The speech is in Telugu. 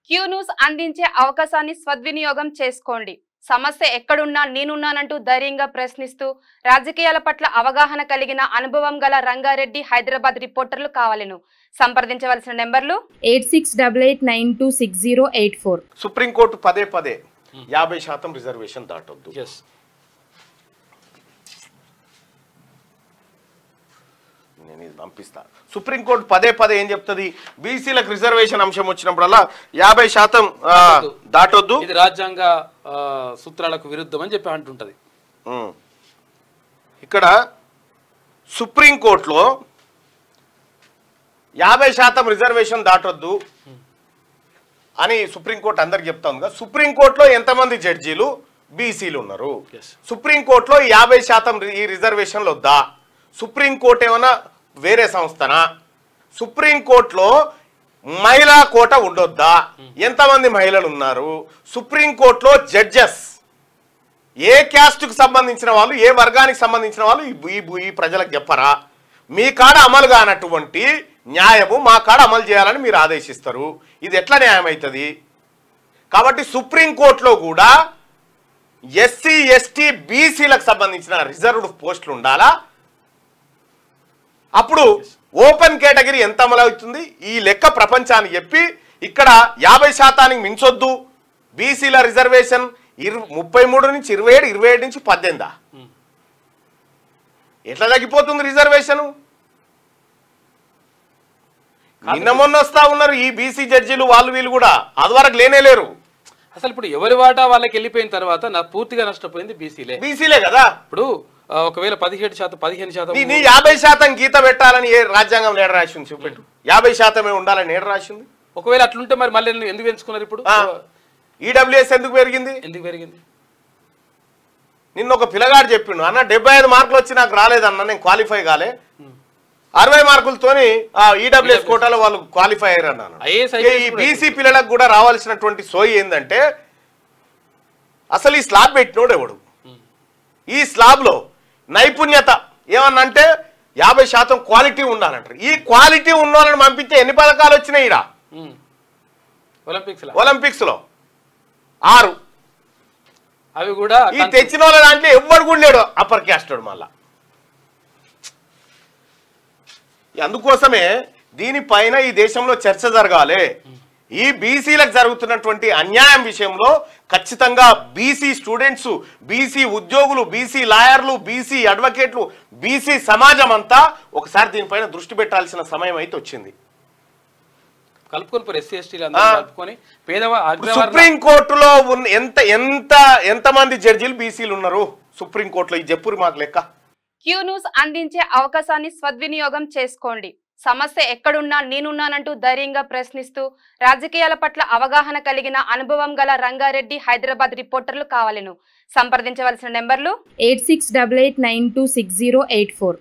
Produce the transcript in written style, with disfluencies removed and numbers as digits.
క్యూ న్యూస్ అందించే అవకాశాన్ని సద్వినియోగం చేసుకోండి. సమస్య ఎక్కడున్నా నేనున్నానంటూ ధైర్యంగా ప్రశ్నిస్తూ రాజకీయాల పట్ల అవగాహన కలిగిన అనుభవం గల రంగారెడ్డి హైదరాబాద్ రిపోర్టర్లు కావాలను సంప్రదించవలసిన నెంబర్లు 8688960884. సుప్రీంకోర్టు పదే 50% రిజర్వేషన్ దాటొద్దు. నేను ఇది పంపిస్తా. సుప్రీంకోర్టు పదే ఏం చెప్తుంది? బీసీలకు రిజర్వేషన్ అంశం వచ్చినప్పుడల్లా 50% దాటొద్దు, ఇది రాజ్యాంగ సూత్రాలకు విరుద్ధం అని చెప్పి అంటుంటది. ఇక్కడ సుప్రీంకోర్టులో 50% రిజర్వేషన్ దాటొద్దు అని సుప్రీంకోర్టు అందరికి చెప్తా ఉంది. సుప్రీంకోర్టులో ఎంతమంది జడ్జీలు బీసీలు ఉన్నారు? సుప్రీంకోర్టులో 50% ఈ రిజర్వేషన్లు వద్దా? సుప్రీంకోర్టు ఏమైనా వేరే సంస్థనా? సుప్రీంకోర్టులో మహిళా కోట ఉండొద్దా? ఎంతమంది మహిళలు ఉన్నారు? సుప్రీంకోర్టులో జడ్జెస్ ఏ క్యాస్ట్కు సంబంధించిన వాళ్ళు, ఏ వర్గానికి సంబంధించిన వాళ్ళు ఈ ప్రజలకు చెప్పరా? మీ కాడ అమలు కానటువంటి న్యాయము మా కాడ అమలు చేయాలని మీరు ఆదేశిస్తారు. ఇది ఎట్లా న్యాయం అవుతుంది? కాబట్టి సుప్రీంకోర్టులో కూడా ఎస్సీ ఎస్టీ బీసీలకు సంబంధించిన రిజర్వ్డ్ పోస్టులు ఉండాలా? అప్పుడు ఓపెన్ కేటగిరీ ఎంత అమలు అవుతుంది ఈ లెక్క ప్రపంచానికి చెప్పి ఇక్కడ 50% మించొద్దు బీసీల రిజర్వేషన్ 33 నుంచి 27, 27 నుంచి 18. ఎట్లా తగ్గిపోతుంది రిజర్వేషన్? నిన్న మొన్న వస్తా ఉన్నారు ఈ బీసీ జడ్జీలు, వాళ్ళు వీళ్ళు కూడా అది వరకు లేనేలేరు. అసలు ఇప్పుడు ఎవరి వాటా వాళ్ళకి వెళ్ళిపోయిన తర్వాత పూర్తిగా నష్టపోయింది బీసీలే కదా. ఇప్పుడు ఒకవేళ 17%, 15% నీ 50% గీత పెట్టాలని ఏ రాజ్యాంగం ఏడ రాసింది? చూపెట్టు. 50% ఉండాలని ఏడ రాసింది? ఒకవేళ అట్లుంటే మరి మళ్ళీ ఎందుకు పెంచుకున్నారు? ఇప్పుడు ఈడబ్ల్యూఎస్ ఎందుకు పెరిగింది? నిన్న ఒక పిల్లగాడు చెప్పిండు, అన్న 75 మార్కులు వచ్చి నాకు రాలేదన్న, నేను క్వాలిఫై కాలే, 60 మార్కులతోని ఈడబ్ల్యూఎస్ కోటాలో వాళ్ళు క్వాలిఫై అయ్యారు అన్నాను. ఈ బీసీ పిల్లలకు కూడా రావాల్సినటువంటి సోయి ఏంటంటే అసలు ఈ స్లాబ్ పెట్టినోడు ఎవడు? ఈ స్లాబ్ లో నైపుణ్యత ఏమన్నంటే 50% క్వాలిటీ ఉండాలంటారు. ఈ క్వాలిటీ ఉన్నోళ్ళని పంపించే ఎన్ని పథకాలు వచ్చినాయి ఈడ? ఒలింపిక్స్ లో 6. అవి కూడా ఈ తెచ్చిన వాళ్ళ దాంట్లో ఎవ్వడు కూడా లేడు అప్పర్ క్యాస్ట్. మళ్ళా అందుకోసమే దీనిపైన ఈ దేశంలో చర్చ జరగాలి. ఈ బీసీలకు జరుగుతున్నటువంటి అన్యాయం విషయంలో ఖచ్చితంగా బీసీ స్టూడెంట్స్, బీసీ ఉద్యోగులు, బీసీ లాయర్లు, బీసీ అడ్వకేట్లు, బీసీ సమాజం అంతా ఒకసారి దీనిపైన దృష్టి పెట్టాల్సిన సమయం అయితే వచ్చింది. సుప్రీంకోర్టులో ఎంతమంది జడ్జీలు బీసీలు ఉన్నారు సుప్రీంకోర్టులో? ఈ చెప్పురు మాకు లెక్క. క్యూ న్యూస్ అందించే అవకాశాన్ని సద్వినియోగం చేసుకోండి. సమస్య ఎక్కడున్నా నేనున్నానంటూ ధైర్యంగా ప్రశ్నిస్తూ రాజకీయాల పట్ల అవగాహన కలిగిన అనుభవం గల రంగారెడ్డి హైదరాబాద్ రిపోర్టర్లు కావాలను సంప్రదించవలసిన నెంబర్లు 8688926084.